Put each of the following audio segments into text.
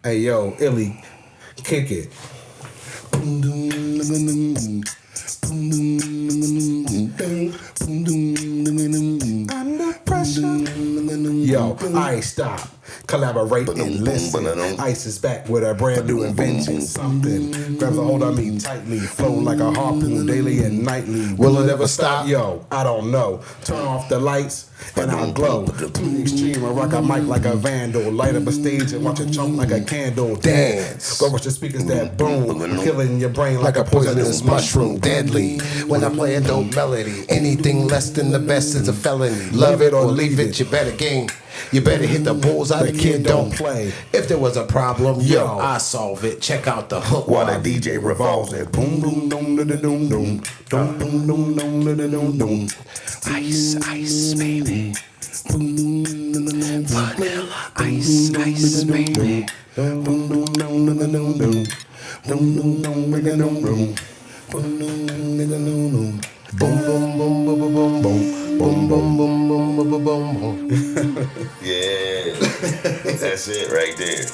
Hey, yo, Illy, kick it. Under pressure. Yo, I stop. Collaborate and listen. Ice is back with a brand new invention. Something grabs a hold of me tightly, flow like a harpoon daily and nightly. Will it ever stop? Yo, I don't know. Turn off the lights and I'll glow. To the extreme, I rock a mic like a vandal. Light up a stage and watch it chunk like a candle. Dance. Go watch the speakers that boom. Killing your brain like a poisonous mushroom. Deadly. When I play a dope melody, anything less than the best is a felony. Love it or leave it, you better game. You better hit the bullseye, the kid don't play. If there was a problem, yo, I solve it. Check out the hook while the DJ revolves it. Boom, boom, boom, boom, boom, boom, boom, boom, boom, boom, boom, boom. Ice, ice, baby. Vanilla ice, ice, baby. Boom, boom, boom, boom, boom, boom, boom. Boom, boom, boom, boom, boom, boom. Boom, boom, boom, boom, boom. Boom, boom, boom, boom, boom, boom, boom. Boom, boom, boom, boom, boom, boom, boom. Yeah, that's it right there.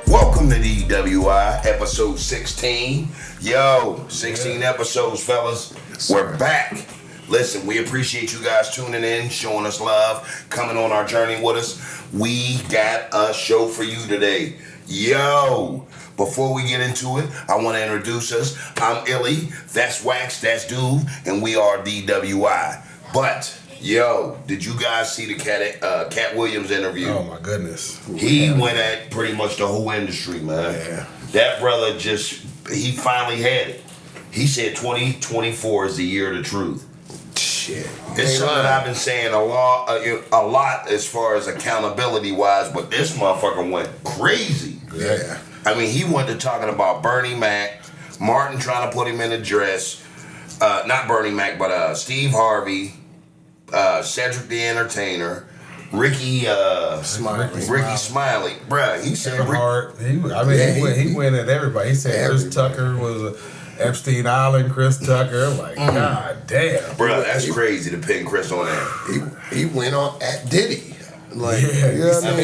Welcome to DWI, episode 16. Yo, 16 episodes, fellas. We're back. Listen, we appreciate you guys tuning in, showing us love, coming on our journey with us. We got a show for you today. Yo, before we get into it, I want to introduce us. I'm Illy, that's Wax, that's Dude, and we are DWI. But, yo, did you guys see the Katt Williams interview? Oh, my goodness. He went at pretty much the whole industry, man. Yeah. That brother he finally had it. He said 2024 is the year of the truth. Shit. It's something I've been saying a lot as far as accountability wise, but this motherfucker went crazy. Yeah. I mean, he went to talking about Bernie Mac, Martin trying to put him in a dress, not Bernie Mac, but Steve Harvey, Cedric the Entertainer, Ricky Smiley. Bruh, he said Kevin Hart. He went at everybody. He said Chris Tucker was Epstein Island, Chris Tucker. Like, god damn. Bro, that's crazy to pin Chris on that. He went on at Diddy. Like, yeah, you know what I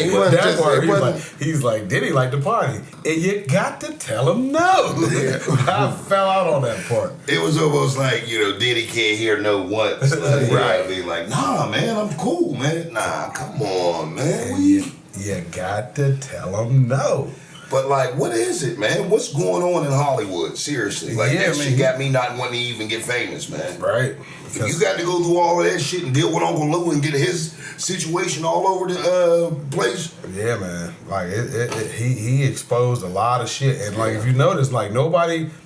mean? He's like, Diddy like to party. And you got to tell him no. I fell out on that part. It was almost like, Diddy can't hear no once. Like, right. I mean, like, nah, man, I'm cool, man. Nah, come on, man. You got to tell him no. But, like, what is it, man? What's going on in Hollywood? Seriously. Like, that shit got me not wanting to even get famous, man. Right. You got to go through all of that shit and deal with Uncle Lou and get his situation all over the place. Yeah, man. Like, he exposed a lot of shit. And, like, if you notice, like,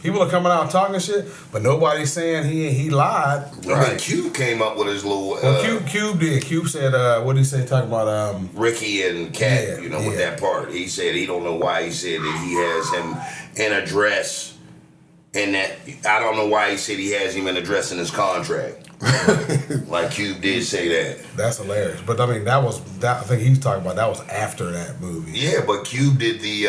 people are coming out talking shit, but nobody's saying he lied. Right. I mean, Cube came up with his little... Cube did. Cube said, what did he say, talking about... Ricky and Katt, with that part. He said he don't know why he said that he has him in a dress. And that, I don't know why he said he has him in a dress in his contract. Like Cube did say that. That's hilarious. But I mean, I think he's talking about that was after that movie. Yeah, but Cube did the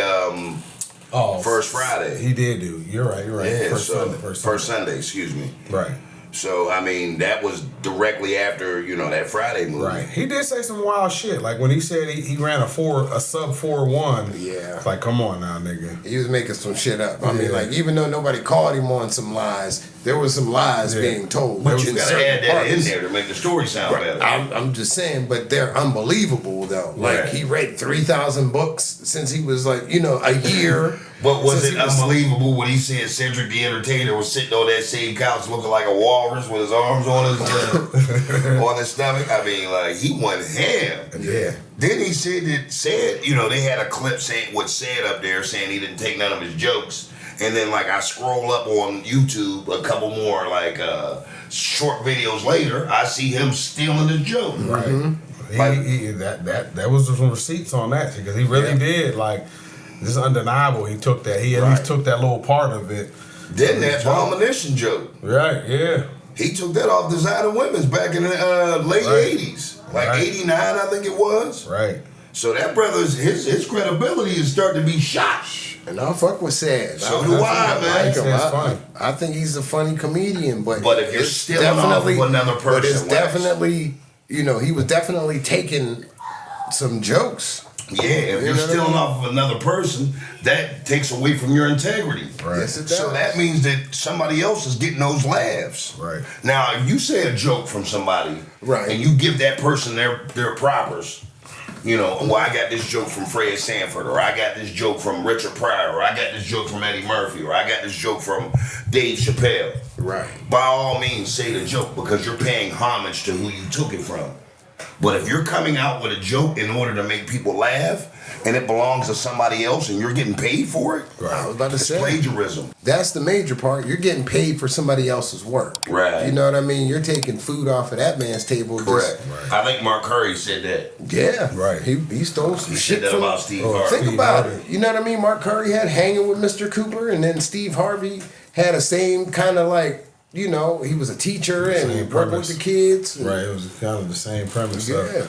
First Friday. He did do. You're right. Yeah, First Sunday, excuse me. Right. So, I mean, that was directly after, that Friday movie. Right. He did say some wild shit. Like when he said he ran a sub 4.1. Yeah. It's like, come on now, nigga. He was making some shit up. I mean, like, even though nobody called him on some lies, there was some lies being told. But you gotta add that in there to make the story sound better. I'm just saying, but they're unbelievable, though. Like, he read 3,000 books since he was, like, a year. But was it unbelievable when he said Cedric the Entertainer was sitting on that same couch looking like a walrus with his arms on his on his stomach? I mean, like, he went ham. Yeah. Then he said, they had a clip saying what said up there saying he didn't take none of his jokes. And then, like, I scroll up on YouTube a couple more, like, short videos later, I see him stealing the joke. Right. Mm-hmm. That was some receipts on that because he really did, like, this is undeniable. He took that. He at least took that little part of it. Then that abomination joke. Right, yeah. He took that off Designer Women's back in the late 80s. Like 89, I think it was. Right. So that brother's, his credibility is starting to be shot. And I fuck with Sad. So do I, man. Like him. Sad's funny. I think he's a funny comedian, but if you're stealing off of another person, but it's definitely, he was definitely taking some jokes. Yeah, if you're stealing off of another person, that takes away from your integrity. Right. Yes, it does. So that means that somebody else is getting those laughs. Right. Now, if you say a joke from somebody, right, and you give that person their propers, well, I got this joke from Fred Sanford, or I got this joke from Richard Pryor, or I got this joke from Eddie Murphy, or I got this joke from Dave Chappelle. Right. By all means, say the joke because you're paying homage to who you took it from. But if you're coming out with a joke in order to make people laugh, and it belongs to somebody else, and you're getting paid for it, I was about to say plagiarism. That's the major part. You're getting paid for somebody else's work. Right. You know what I mean? You're taking food off of that man's table. Correct. Right. I think Mark Curry said that. Yeah. Right. He stole some shit said that from about Steve Harvey. Think about it. You know what I mean? Mark Curry had Hanging with Mr. Cooper, and then Steve Harvey had the same kind of like, he was a teacher and worked with the kids. Right. It was kind of the same premise. Yeah.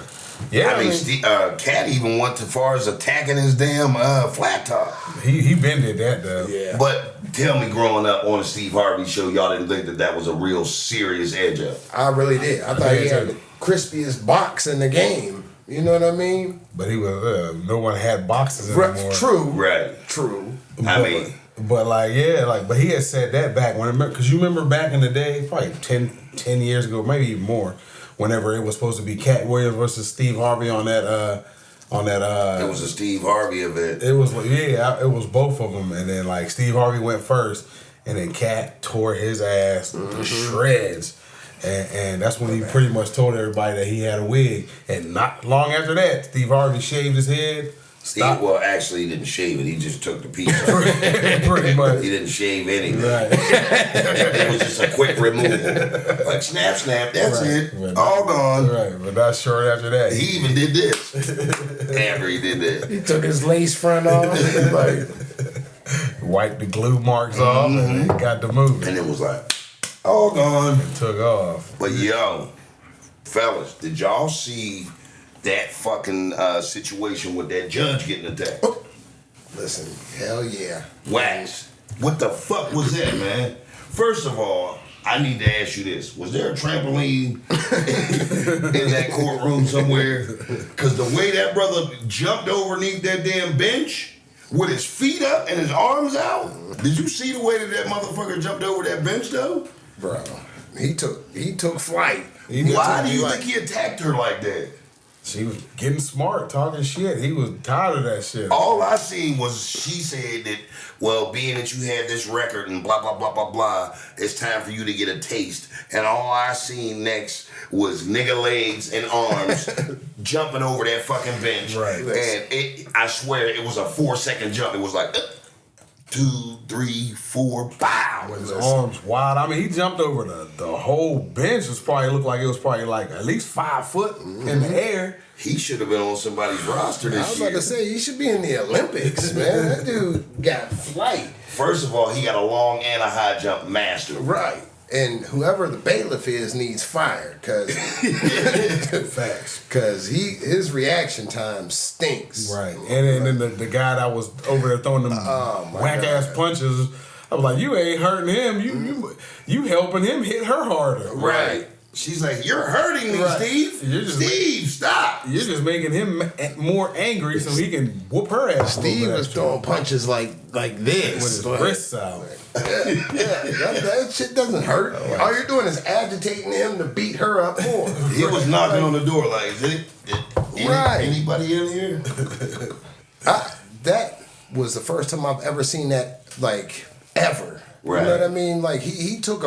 Yeah, I mean, Katt even went as far as attacking his damn flat top. He been did that though. Yeah. But tell me, growing up on the Steve Harvey show, y'all didn't think that was a real serious edge up. I really did. I thought he had the crispiest box in the game. You know what I mean? But he was no one had boxes anymore. True. Right. True. But he had said that back when, because you remember back in the day, probably 10 years ago, maybe even more. Whenever it was supposed to be Katt Williams versus Steve Harvey on that it was a Steve Harvey event. It was it was both of them, and then like Steve Harvey went first, and then Katt tore his ass to shreds, and that's when he pretty much told everybody that he had a wig, and not long after that, Steve Harvey shaved his head. Well, actually, he didn't shave it. He just took the piece off. Pretty much. He didn't shave anything. Right. It was just a quick removal. Like, snap, that's it. But all gone. Right, but not short after that. He even did this. After he did that. He took his lace front off. Wiped the glue marks off and got the movie. And it was like, all gone. It took off. But yo, fellas, did y'all see that fucking situation with that judge getting attacked? Oh. Listen, hell yeah. Wax. What the fuck was that, man? First of all, I need to ask you this. Was there a trampoline in that courtroom somewhere? Because the way that brother jumped overneath that damn bench with his feet up and his arms out, did you see the way that motherfucker jumped over that bench, though? Bro, he took flight. Why do you think he attacked her like that? She was getting smart, talking shit. He was tired of that shit. All I seen was she said that, well, being that you had this record and blah, blah, blah, blah, blah, it's time for you to get a taste. And all I seen next was nigga legs and arms jumping over that fucking bench. Right. And I swear it was a 4-second jump. It was like 2, 3, 4, pow. With his arms wide. I mean, he jumped over the whole bench. It looked like it was probably like at least 5 foot in the air. He should have been on somebody's roster this year. I was about to say, he should be in the Olympics, man. That dude got flight. First of all, he got a long and a high jump master. Right. And whoever the bailiff is needs fired, cause facts. Cause his reaction time stinks. Right. And then the guy that was over there throwing them whack ass punches, I was like, you ain't hurting him. You helping him hit her harder. Right. She's like, you're hurting me, right. Steve, stop. You're just making him more angry so he can whoop her ass. Steve was throwing punches like this. With his wrists out. That shit doesn't hurt. All you're doing is agitating him to beat her up more. He was knocking on the door like, anybody in here? That was the first time I've ever seen that, like, ever. Right. You know what I mean? Like, he took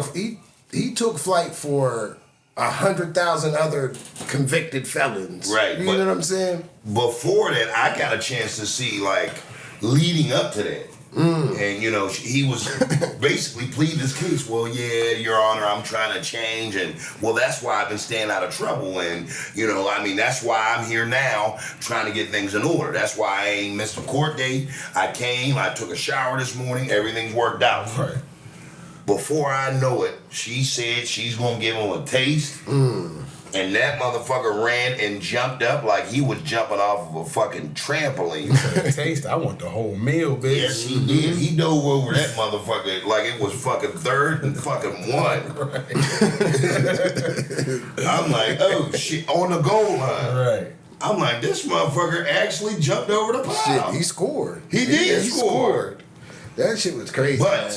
flight for 100,000 other convicted felons. Right. You know what I'm saying? Before that, I got a chance to see, like, leading up to that. And, he was basically pleading his case. Well, yeah, Your Honor, I'm trying to change. And, well, that's why I've been staying out of trouble. And, that's why I'm here now trying to get things in order. That's why I ain't missed a court date. I came, I took a shower this morning. Everything's worked out. Right. Before I know it, she said she's going to give him a taste. And that motherfucker ran and jumped up like he was jumping off of a fucking trampoline. Taste, I want the whole meal, bitch. Yes, he did. He dove over that motherfucker like it was fucking third and fucking one. I'm like, oh shit, on the goal line. Right. I'm like, this motherfucker actually jumped over the pile. Shit, he scored. He did score. That shit was crazy. But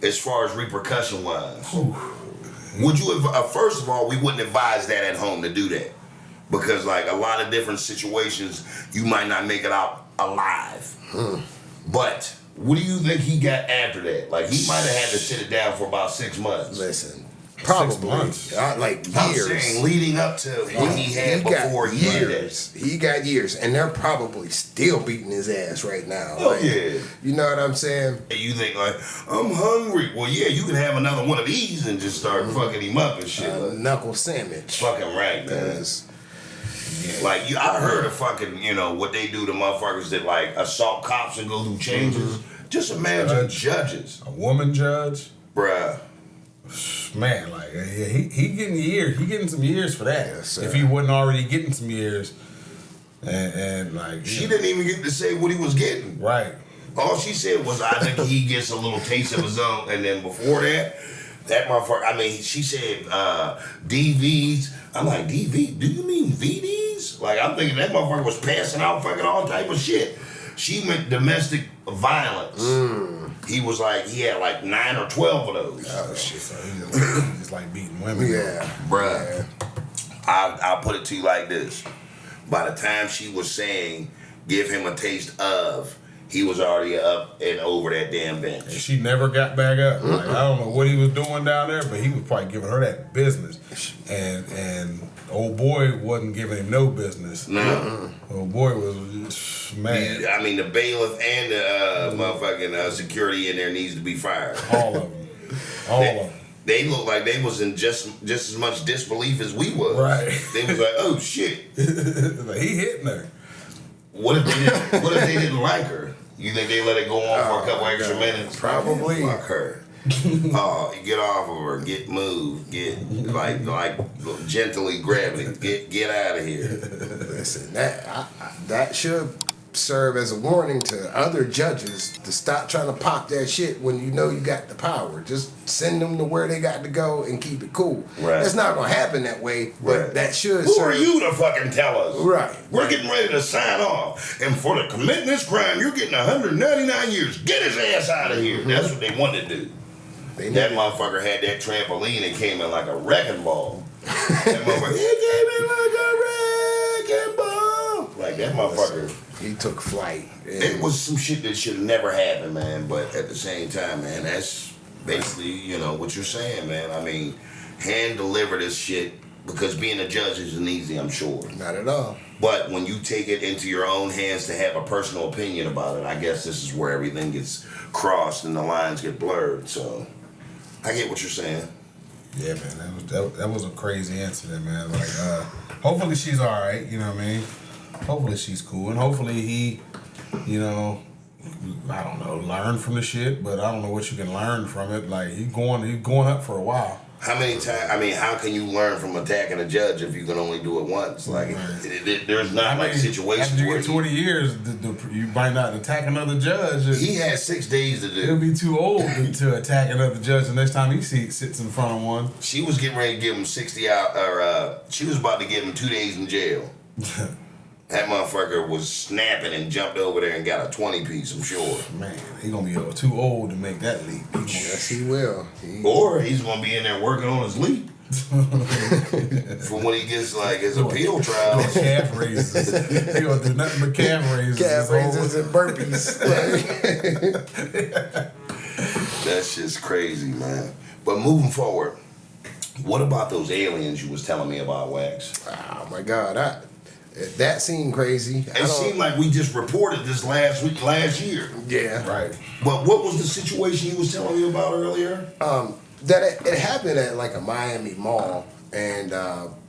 man. as far as repercussion wise, would you first of all, we wouldn't advise that at home to do that. Because like a lot of different situations, you might not make it out alive. But what do you think he got after that? Like he might have had to sit it down for about 6 months. Listen, probably 6 months. like years. I'm saying leading up to what he had before he did years. He got years, and they're probably still beating his ass right now. Oh like, yeah. You know what I'm saying? You think like, I'm hungry. Well, yeah, you can have another one of these and just start fucking him up and shit. Knuckle sandwich. Fucking right, man. Like I heard of fucking, what they do to motherfuckers that like assault cops and go through changes. Just imagine judges. A woman judge? Bruh. Man, like he getting years. He getting some years for that. Yes, if he wasn't already getting some years. And like she didn't even get to say what he was getting. Right. All she said was, I think he gets a little taste of his own. And then before that motherfucker, I mean, she said DVs. I'm like, DV? Do you mean VDs? Like, I'm thinking that motherfucker was passing out fucking all type of shit. She meant domestic violence. He was like, he had like 9 or 12 of those. Oh, shit. So he's like beating women. Yeah. Bruh. I'll put it to you like this. By the time she was saying, give him a taste of, he was already up and over that damn bench. And she never got back up. Like, I don't know what he was doing down there, but he was probably giving her that business. And old boy wasn't giving him no business. No. Old boy was just mad. I mean, the bailiff and the motherfucking security in there needs to be fired. All of them. All of them. They looked like they was in just as much disbelief as we was. Right. They was like, oh shit. Like, he hitting her. What if they didn't like her? You think they let it go on for a couple extra minutes? Probably. Fuck her. Oh, get off of her. Get moved. Get like gently grabbing it. Get out of here. Listen, that should serve as a warning to other judges to stop trying to pop that shit when you know you got the power. Just send them to where they got to go and keep it cool. Right. It's not gonna happen that way, but that should Who serve. are you to fucking tell us? Right. We're getting ready to sign off. And for the committing this crime, you're getting 199 years. Get his ass out of here. That's what they wanted to do. That motherfucker had that trampoline and came in like a wrecking ball. That motherfucker, he came in like a wrecking ball. Like that motherfucker. He took flight. It was some shit that should have never happened, man. But at the same time, man, that's basically, what you're saying, man. I mean, hand deliver this shit because being a judge isn't easy, I'm sure. Not at all. But when you take it into your own hands to have a personal opinion about it, I guess this is where everything gets crossed and the lines get blurred. So I get what you're saying. Yeah, man, that was a crazy incident, man. Like, hopefully she's all right. You know what I mean? Hopefully she's cool, and hopefully he, I don't know, learn from the shit. But I don't know what you can learn from it. Like he's going up for a while. How many times? I mean, how can you learn from attacking a judge if you can only do it once? Like, there's not situations after you where get 20 years, you might not attack another judge. He has 6 days to do. He'll be too old to attack another judge the next time he sits in front of one. She was getting ready to give him 60 out, or she was about to give him 2 days in jail. That motherfucker was snapping and jumped over there and got a 20-piece, I'm sure. Man, he gonna be too old to make that leap. Yes, he will. Or he's gonna be in there working on his leap. For when he gets like his appeal trial. Calf raises. He gonna do nothing but calf raises. Calf raises and burpees. That's just crazy, man. But moving forward, what about those aliens you was telling me about, Wax? Oh my God, that seemed crazy. It seemed like we just reported this last year. Yeah. Right. But what was the situation you was telling me about earlier? That it happened at like a Miami mall, and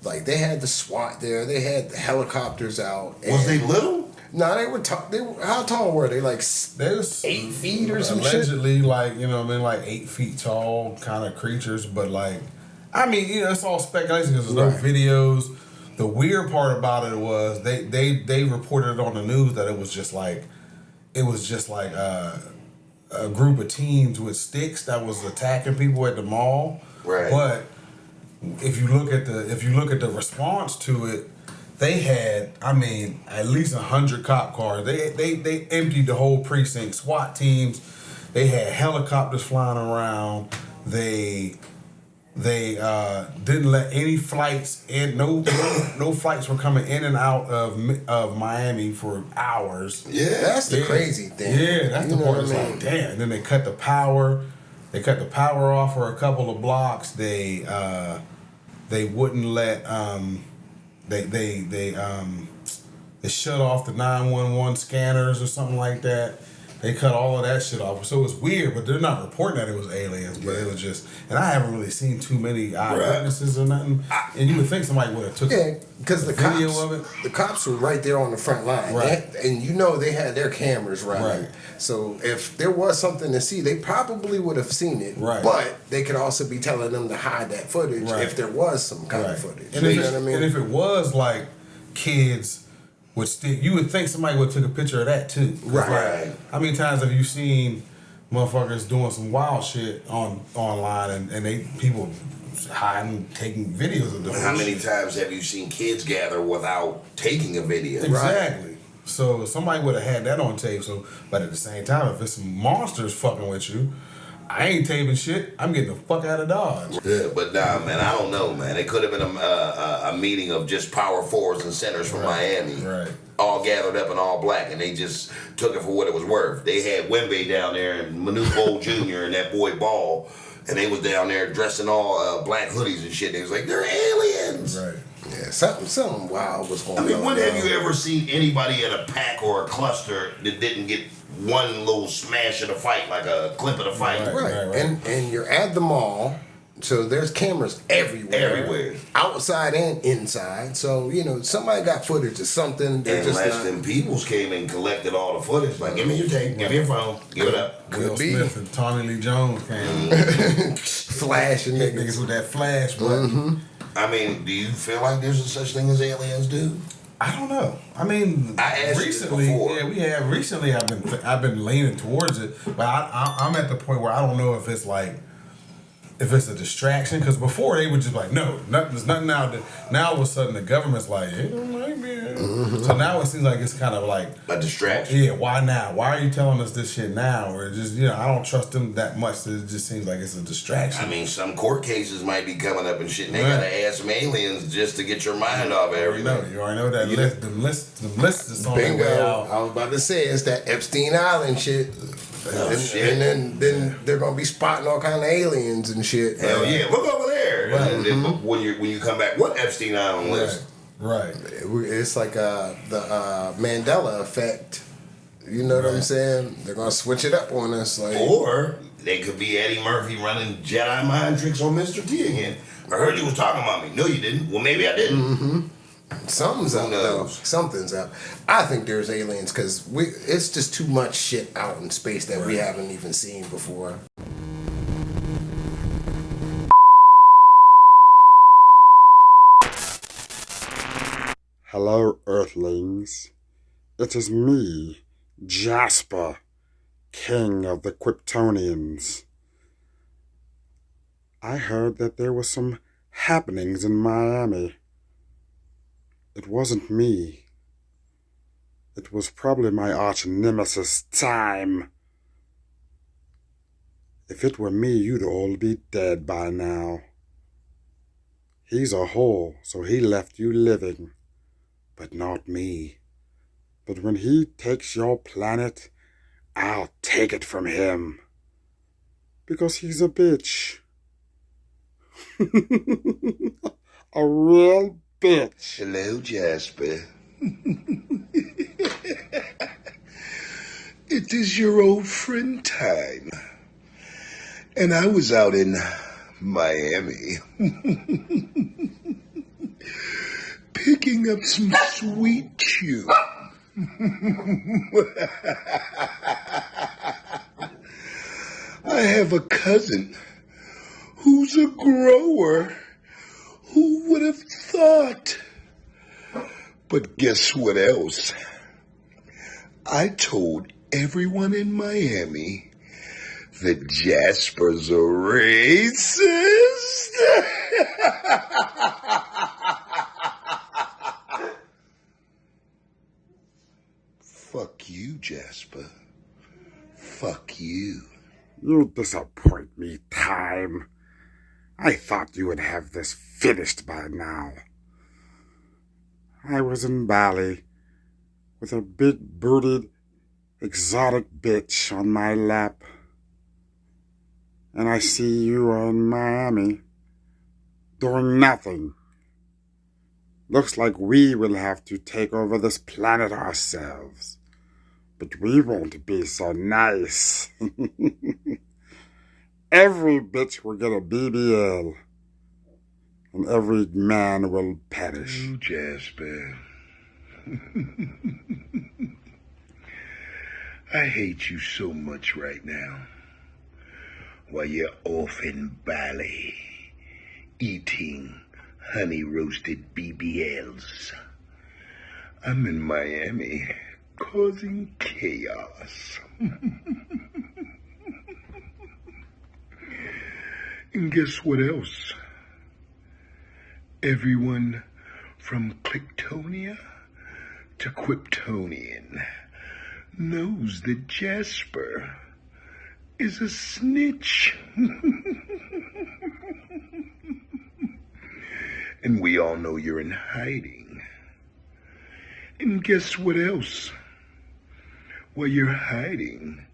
like they had the SWAT there, they had the helicopters out. Was they little? No, they were how tall were they? Like There's 8 feet or some shit? allegedly, like, like 8 feet tall kind of creatures, but like I mean, it's all speculation because there's no videos. The weird part about it was they reported it on the news that it was just like a group of teens with sticks that was attacking people at the mall. Right. But if you look at the response to it, they had, at least 100 cop cars. They emptied the whole precinct. SWAT teams. They had helicopters flying around. They didn't let any flights in. No flights were coming in and out of Miami for hours. Yeah, that's the crazy thing. Yeah, that's the part that's like, damn. And then they cut the power. They cut the power off for a couple of blocks. They wouldn't let they shut off the 911 scanners or something like that. They cut all of that shit off. So it was weird, but they're not reporting that it was aliens, but it was just, and I haven't really seen too many eyewitnesses or nothing. And you would think somebody would have took because the video cops, of it. The cops were right there on the front line. Right. And they had their cameras running. Right. So if there was something to see, they probably would have seen it. Right. But they could also be telling them to hide that footage if there was some kind of footage. And And if it was like kids with stick, you would think somebody would have took a picture of that too. Right. Like, how many times have you seen motherfuckers doing some wild shit online and people hiding, taking videos of them? How many times have you seen kids gather without taking a video? Exactly. Right. So somebody would have had that on tape. So, but at the same time, if it's some monsters fucking with you, I ain't taping shit. I'm getting the fuck out of Dodge. Yeah, but nah, man, I don't know, man. It could have been a meeting of just power forwards and centers from Miami. Right. All gathered up in all black, and they just took it for what it was worth. They had Wemby down there and Manu Cole Jr. and that boy Ball, and they was down there dressed in all black hoodies and shit. They was like, they're aliens. Right. Yeah, something wild was going on. I mean, when have you ever seen anybody at a pack or a cluster that didn't get one little smash of the fight, like a clip of the fight? Right. And you're at the mall, so there's cameras everywhere. Outside and inside. So, somebody got footage of something. Unless them peoples came and collected all the footage. Like, give me your tape, give me your phone, give it up. Will Smith and Tommy Lee Jones came. Flashing niggas with that flash button. I mean, do you feel like there's a such thing as aliens, dude? I don't know. I mean, I asked recently, you this before. Yeah, we have. Recently, I've been leaning towards it, but I'm at the point where I don't know if it's a distraction, because before they would just like, no, there's nothing now. Now all of a sudden the government's like, it might be. So now it seems like it's kind of like a distraction. Yeah, why now? Why are you telling us this shit now? Or just, I don't trust them that much. So it just seems like it's a distraction. I mean, some court cases might be coming up and shit, and they gotta add some aliens just to get your mind off everything. You already know that list. The list is on the way out. I was about to say, it's that Epstein Island shit. And then they're gonna be spotting all kind of aliens and shit. Hell yeah, look over there. Right. And then when you come back, what Epstein Island list? Right. It's like the Mandela effect. You know what I'm saying? They're gonna switch it up on us, or they could be Eddie Murphy running Jedi mind tricks on Mr. T again. I heard you was talking about me. No, you didn't. Well, maybe I didn't. Mm-hmm. Something's up, though. Something's up. I think there's aliens because it's just too much shit out in space that we haven't even seen before. Hello, Earthlings. It is me, Jasper, King of the Kryptonians. I heard that there were some happenings in Miami. It wasn't me. It was probably my arch nemesis, Time. If it were me, you'd all be dead by now. He's a whore, so he left you living. But not me. But when he takes your planet, I'll take it from him. Because he's a bitch. A real bitch. Hello, Jasper. It is your old friend Time. And I was out in Miami. Picking up some sweet chew. I have a cousin whose was a grower. Who would have thought? But guess what else? I told everyone in Miami that Jasper's a racist. Fuck you, Jasper. Fuck you. You disappoint me, Time. I thought you would have this finished by now. I was in Bali with a big-booted, exotic bitch on my lap. And I see you are in Miami, doing nothing. Looks like we will have to take over this planet ourselves. But we won't be so nice. Every bitch will get a BBL, and every man will perish. Oh, Jasper. I hate you so much right now. While you're off in Bali, eating honey-roasted BBLs. I'm in Miami, causing chaos. And guess what else? Everyone from Clicktonia to Kryptonian knows that Jasper is a snitch. And we all know you're in hiding. And guess what else? While you're hiding,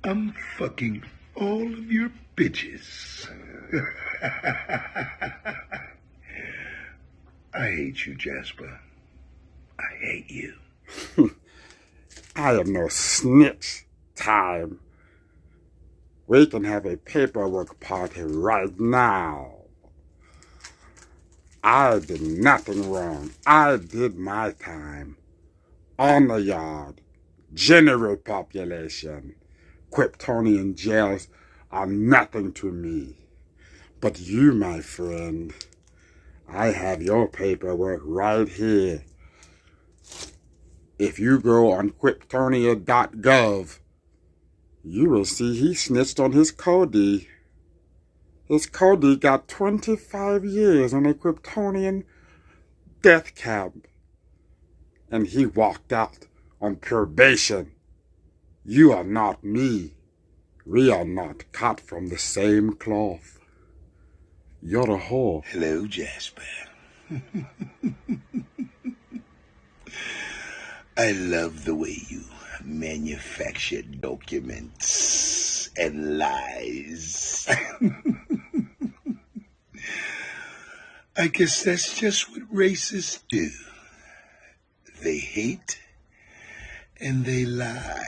I'm fucking all of your bitches. I hate you, Jasper. I hate you. I am no snitch, Time. We can have a paperwork party right now. I did nothing wrong. I did my time. On the yard. General population. Kryptonian jails are nothing to me. But you, my friend, I have your paperwork right here. If you go on Kryptonia.gov, you will see he snitched on his Cody. His Cody got 25 years in a Kryptonian death camp. And he walked out on probation. You are not me. We are not cut from the same cloth. You're a whore. Hello, Jasper. I love the way you manufacture documents and lies. I guess that's just what racists do. They hate and they lie.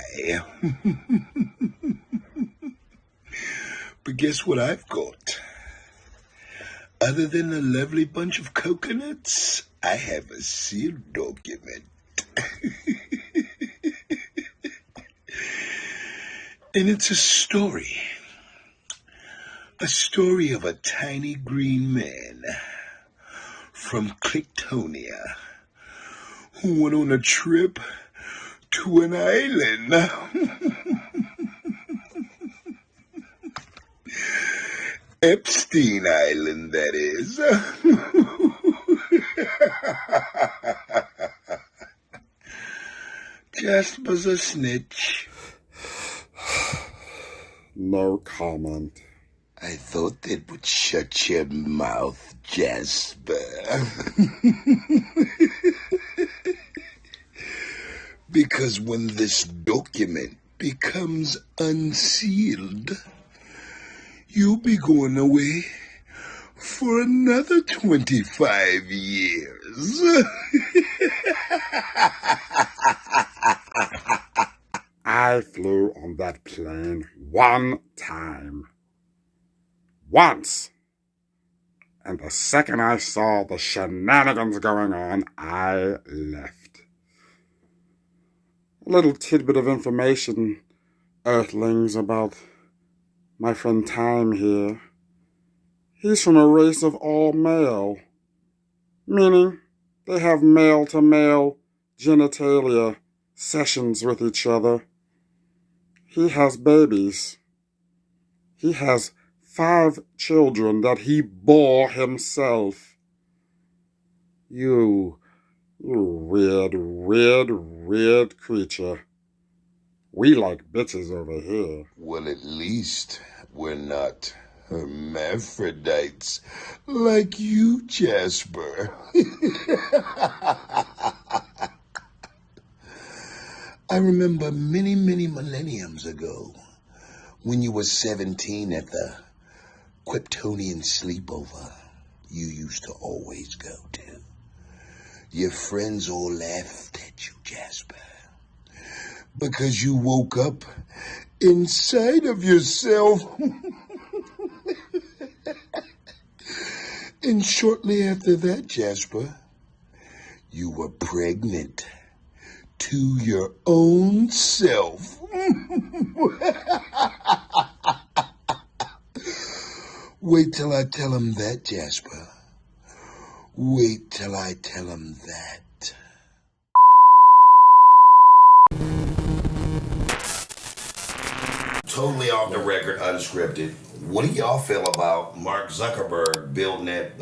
But guess what I've got? Other than a lovely bunch of coconuts, I have a sealed document. And it's a story. A story of a tiny green man from Clicktonia who went on a trip to an island. Epstein Island, that is. Jasper's a snitch. No comment. I thought that would shut your mouth, Jasper. Because when this document becomes unsealed, you'll be going away for another 25 years. I flew on that plane one time. Once. And the second I saw the shenanigans going on, I left. A little tidbit of information, Earthlings, about my friend Time here. He's from a race of all male, meaning they have male-to-male genitalia sessions with each other. He has babies. He has 5 children that he bore himself. You weird creature. We like bitches over here. Well, at least we're not hermaphrodites like you, Jasper. I remember many millenniums ago when you were 17 at the Kryptonian sleepover you used to always go to. Your friends all laughed at you, Jasper, because you woke up inside of yourself. And shortly after that, Jasper, you were pregnant to your own self. Wait till I tell him that, Jasper. Wait till I tell him that. Totally off the record, unscripted. What do y'all feel about Mark Zuckerberg building that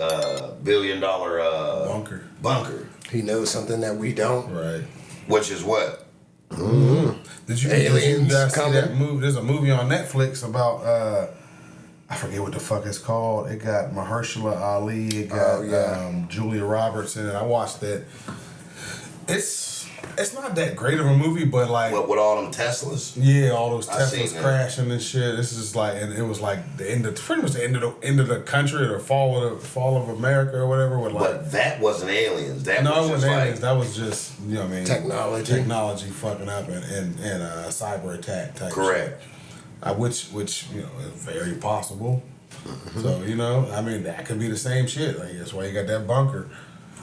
$billion bunker? He knows something that we don't. Right. Which is what? Did you Aliens guys see that coming? movie? There's a movie on Netflix about I forget what the fuck it's called. It got Mahershala Ali. It got Julia Roberts in it. I watched that. It's not that great of a movie, but like What, with all them Teslas? yeah, all those I seen Teslas that. crashing and shit. This is like, and it was like the end of pretty much the end of the country or the fall of America or whatever. With like, But that wasn't aliens. That no, was it just wasn't like aliens. That was just what I mean, technology fucking up and a cyber attack type. correct. Shit. Which is very possible. So I mean that could be the same shit. Like that's why you got that bunker.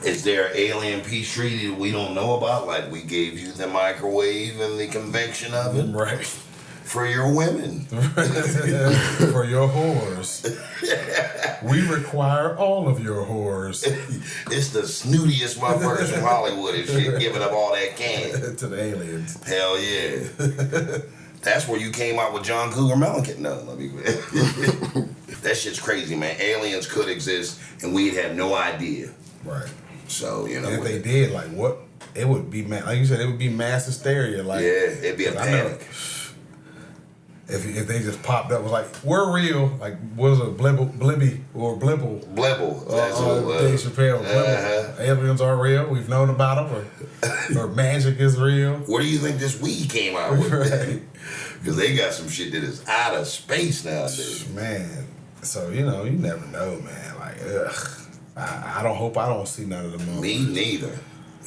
Is there an alien peace treaty that we don't know about? Like we gave you the microwave and the convection oven Right. for your women. For your whores. We require all of your whores. It's the snootiest motherfuckers from Hollywood and shit giving up all that can. To the aliens. Hell yeah. That's where you came out with John Cougar Mellencamp. No, let me. That shit's crazy, man. Aliens could exist and we'd have no idea. Right. So, And if they did, like what? It would be, like you said, it would be mass hysteria. Like, yeah, it'd be a panic. If they just popped up, was like, we're real. Like, what was it, Blibby or Blimple? Blibble. That's what it was. Dave Chappelle. Blimple. Aliens are real. We've known about them. Or magic is real. Where do you think this weed came out with? Right. Because they got some shit that is out of space nowadays. Man. So, you never know, man. Like, ugh. I don't see none of them. Me neither.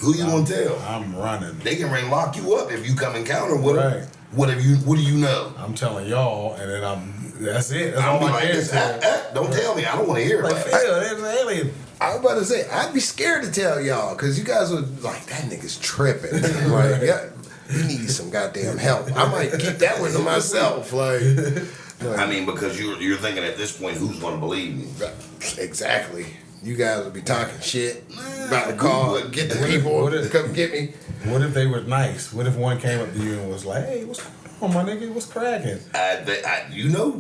Who you gonna tell? I'm running. They can lock you up if you come encounter with them. Right. What do you know? I'm telling y'all, and then that's it. That's I'll all be I like care this. to. Don't tell me. I don't want to hear Like, about it. Phil, there's an alien. I was about to say, I'd be scared to tell y'all, because you guys would like, that nigga's tripping. Like, yeah, you need some goddamn help. I might keep that one to myself. Like I mean, because you're thinking at this point, who's gonna believe me? exactly. You guys would be talking shit about the call, get the people to come get me. What if they were nice? What if one came up to you and was like, "Hey, what's going on, my nigga? What's cracking?"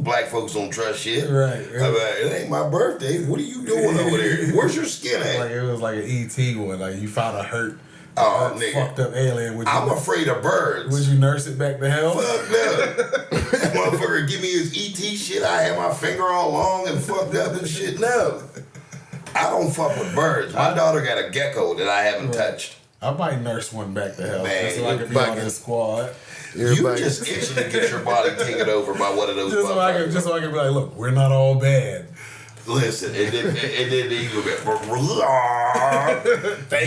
Black folks don't trust shit. Right. I'm like, it ain't my birthday. What are you doing over there? Where's your skin at? Like it was like an ET one. Like you found a hurt, nigga. fucked up alien. I'm afraid of birds. Would you nurse it back to health? Fuck no. That motherfucker give me his ET shit. I have my finger all long and fucked up and shit. No. I don't fuck with birds. My daughter got a gecko that I haven't touched. I might nurse one back to health. Man, just so I can be on this squad. You just itching to get your body taken over by one of those Just motherfuckers. so I can be like, look, we're not all bad. Listen, it didn't even get.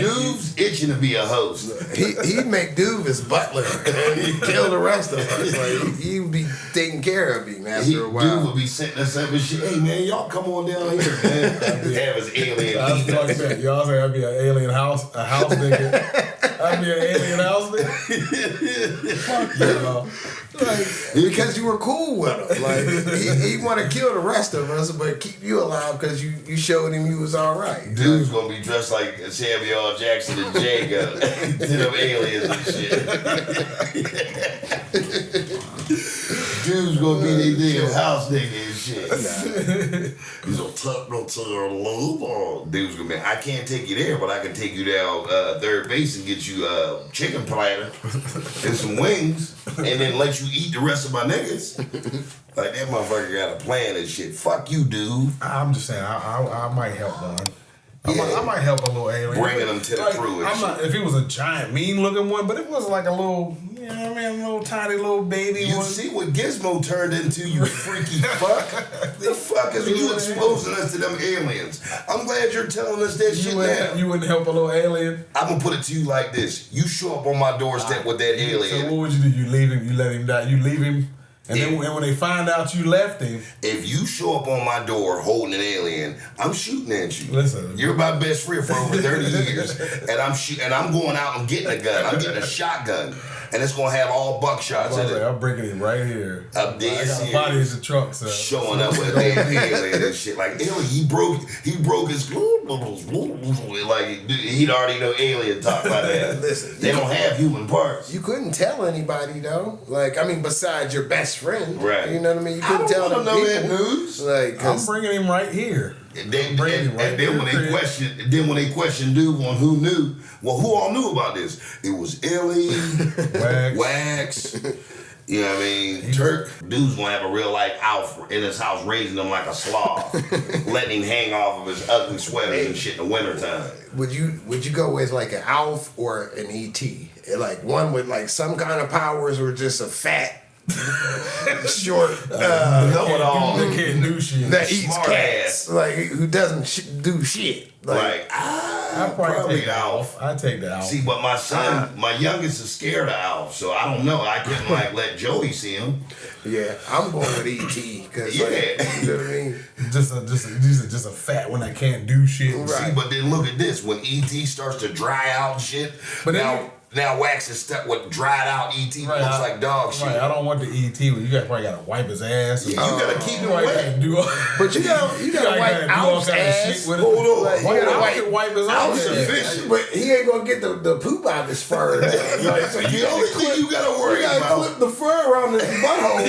Dude's itching to be a host. He'd make Duve his butler and he'd kill the rest of us. Like, he'd be taking care of him after a while. Dude would be sitting us up and shit. Hey man, y'all come on down here, man. Have his alien. I was like that. Y'all say I'd be an alien house nigga. I'd be an alien house nigga. Fuck y'all. Like, because you were cool with him. Like he want to kill the rest of us, but keep you alive because you showed him you was all right. Dude's gonna be dressed like Samuel L. Jackson and Jago to them aliens and shit. Dude's gonna be their damn house nigga and shit. He's gonna tuck no to your loop. Dude's gonna be, I can't take you there, but I can take you down third base and get you a chicken platter and some wings, and then let you eat the rest of my niggas. Like, that motherfucker got a plan and shit. Fuck you, dude. I'm just saying, I might help one. I might help a little alien. Bringing them to the crew and I'm not, if it was a giant, mean-looking one, but if it was like a little, you know what I mean, a little tiny little baby You one. see what Gizmo turned into, you freaky fuck? The fuck is you exposing us to them aliens? I'm glad you're telling us that shit now. You wouldn't help a little alien? I'm gonna put it to you like this. You show up on my doorstep with that alien. So what would you do? You leave him, you let him die, you leave him, and then when they find out you left him. If you show up on my door holding an alien, I'm shooting at you. Listen. You're my best friend for over 30 years. And I'm going out and getting a gun. I'm getting a shotgun. And it's gonna have all buckshots in it. I'm bringing him right here. Up there, I got a body in the trunk, so showing up with a damn alien and shit. Like, he broke his like he'd already know alien talk by that. Listen, they don't have human parts. You couldn't tell anybody though. Like, I mean, besides your best friend, right? You know what I mean. You couldn't tell them know people. That news. Like, I'm bringing him right here. And then when they questioned dude on who knew, well, who all knew about this? It was Illy, Wax. You know what I mean? Turk. Dude's gonna have a real life Alf in his house raising him like a sloth, letting him hang off of his ugly sweaters and shit in the wintertime. Would you go with like an Alf or an ET? Like one with like some kind of powers or just a fat short know-it-all that can't do shit, that eats smart cats, ass. like who doesn't do shit. Like, I'd probably take the Alf. I'd take the Alf. See, but my son, my youngest is scared of Alf, so I don't know. I couldn't like let Joey see him. Yeah, I'm going with ET because Yeah. like, you know what I mean. Just a fat one that can't do shit. Right. See, but then look at this. When ET starts to dry out and shit, But now Wax is stuck with dried out ET who looks like dog shit. Right, I don't want the ET. You probably gotta wipe his ass. Yeah, you gotta keep him wet. But you gotta wipe Alf's ass. Hold on. Like, you gotta wipe his Alf's ass. efficient. But he ain't gonna get the poop out of his fur. Like, so The only thing you gotta worry you gotta about. clip the fur around his butthole.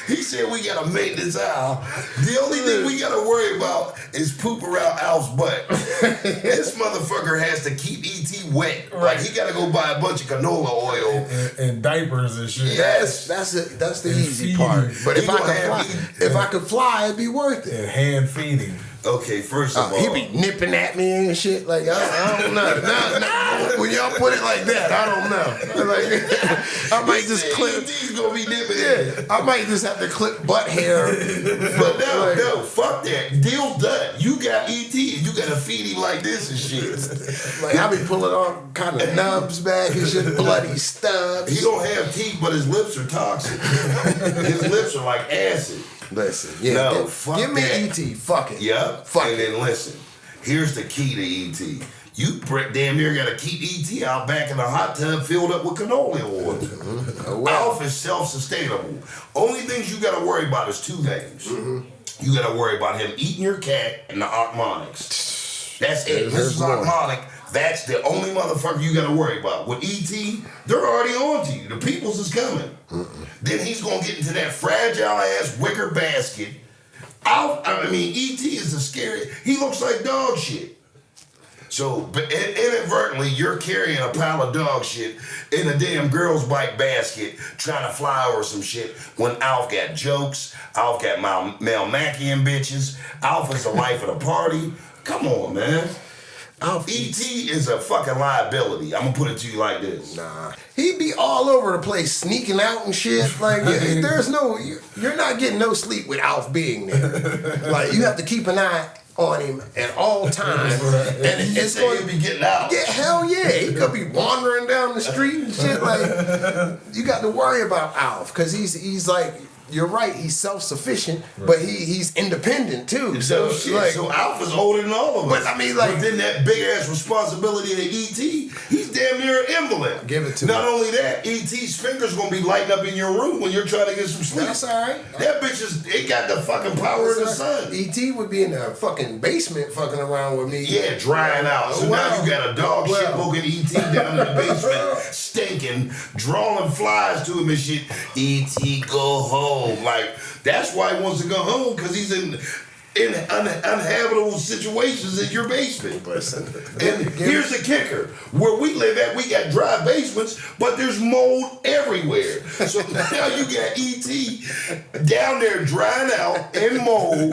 He said we gotta maintenance Al. The only thing we gotta worry about is poop around Al's butt. This motherfucker has to keep ET wet. Right. Like, he gotta go buy a bunch of canola oil. And diapers and shit. Yes. That's the And easy feed part. him. But He if I could fly, it'd be worth it. And hand feeding. Okay, first of all, He be nipping at me and shit. Like, I don't know. No, when y'all put it like that, I don't know. Like, I might just clip. ET's gonna be nipping Yeah, I might just have to clip butt hair. But no, fuck that. Deal's done. You got ET and you gotta feed him like this and shit. Like, I be pulling on kind of nubs back and shit, bloody stubs. He don't have teeth, but his lips are toxic. His lips are like acid. Listen, yeah, No, fuck give me that. ET. Fuck it. Yep. Fuck and it. then listen, here's the key to ET. You damn near gotta keep ET out back in the hot tub filled up with canola oil. Alf is self-sustainable. Only things you gotta worry about is two things. You gotta worry about him eating your cat and the Arcmonics. That's it. There's Mrs. more. Arcmonic, that's the only motherfucker you gotta worry about. With ET, they're already on to you. The peoples is coming. Then he's gonna get into that fragile ass wicker basket. ET is a scary. He looks like dog shit. So, but inadvertently, you're carrying a pile of dog shit in a damn girl's bike basket, trying to fly over some shit. When Alf got jokes, Alf got Melmacian bitches. Alf is the life of the party. Come on, man. E.T. is a fucking liability. I'm gonna put it to you like this. Nah, he'd be all over the place, sneaking out and shit. Like, there's no, you're not getting no sleep with Alf being there. Like, you have to keep an eye on him at all times. And it's going to be getting out. Yeah, hell yeah. He could be wandering down the street and shit. Like, you got to worry about Alf because he's like you're right. He's self-sufficient, but he's independent too. So Alpha's older than all of us. But I mean, like, but then that big ass responsibility to ET, he's damn near an invalid. Give it to Not me. only that, ET's fingers gonna be lighting up in your room when you're trying to get some sleep. That's all right. That bitch it got the fucking power of the sun. ET would be in the fucking basement fucking around with me. Yeah, drying out. So now you got a dog shit poking ET down in the basement, stinking, drawing flies to him and shit. ET, go home. Like, that's why he wants to go home, because he's in uninhabitable situations in your basement. And here's the kicker. Where we live at, we got dry basements, but there's mold everywhere. So now you got ET down there drying out in mold,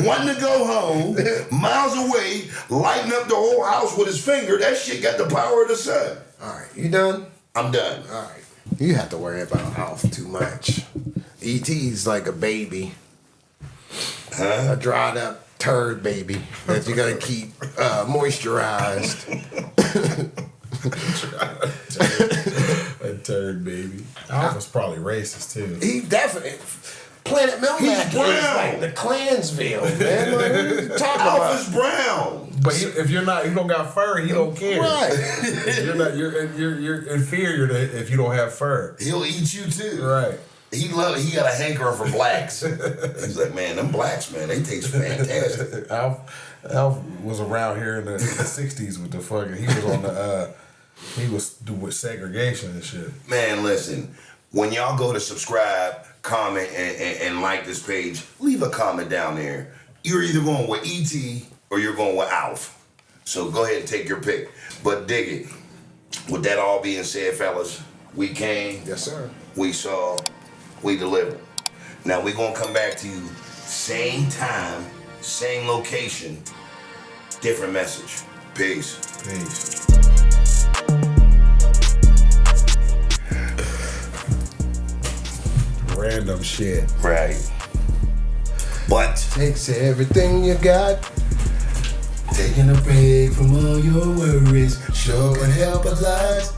wanting to go home, miles away, lighting up the whole house with his finger. That shit got the power of the sun. All right, you done? I'm done. All right. You have to worry about Alf too much. ET's like a baby. A dried up turd baby that you gotta keep moisturized. A turd baby. Alpha's probably racist too. He definitely. Planet Melmac is like the Clansville, man. Like, what are you talking Alpha's about? brown. But if you don't got fur, he don't care. Right. You're inferior to if you don't have fur. He'll eat you too. Right. He got a hankering for blacks. He's like, man, them blacks, man, they taste fantastic. Alf was around here in the 60s with the fucking. He was on the. He was with segregation and shit. Man, listen. When y'all go to subscribe, comment, and like this page, leave a comment down there. You're either going with ET or you're going with Alf. So go ahead and take your pick. But dig it. With that all being said, fellas, we came. Yes, sir. We saw. We delivered. Now we're going to come back to you same time, same location, different message. Peace. Peace. Random shit. Right. But Takes everything you got. taking a break from all your worries sure can help a lot.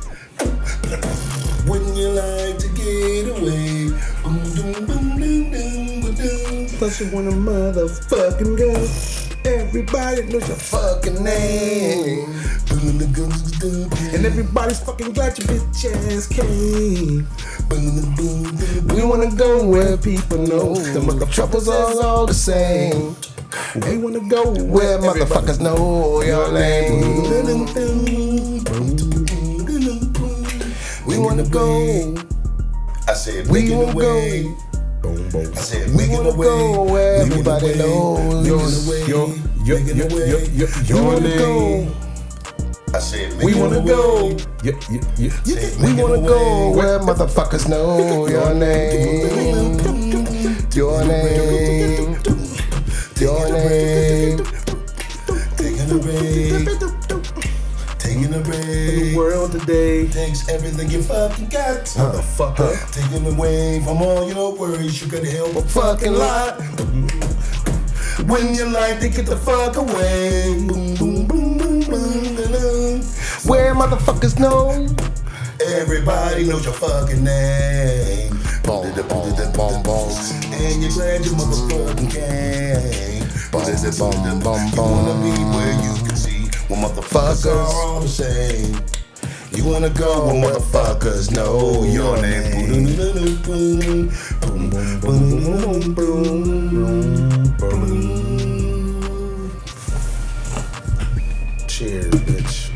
Wouldn't you like to get away? Boom, boom, boom, boom, boom, boom, boom. Plus you wanna motherfucking go. Everybody knows your fucking name. And everybody's fucking glad your bitch ass came. We wanna go where people know the mother troubles are all the same. We wanna go where motherfuckers know your name. We wanna go. I said, We making wanna away. go. I said, We making wanna away. go where everybody knows your name. I said, We wanna go. Said, We making wanna away. go where motherfuckers know your name. Your name. Your name. Taking a break. Taking a break. World today. Takes everything you fucking got. Motherfucker. Taking away from all your worries, you can help a Fucking lot. when you like to get the fuck away. Boom, boom, boom, boom, boom, boom. Where motherfuckers know. Everybody knows your fucking name. Boom, boom, boom, boom. And you're glad you motherfucking came. Boom, boom, You wanna be boom. where you can see when motherfuckers are all the same. You wanna go where motherfuckers know your name. Boom, boom, boom, boom, boom, boom. Cheers, bitch.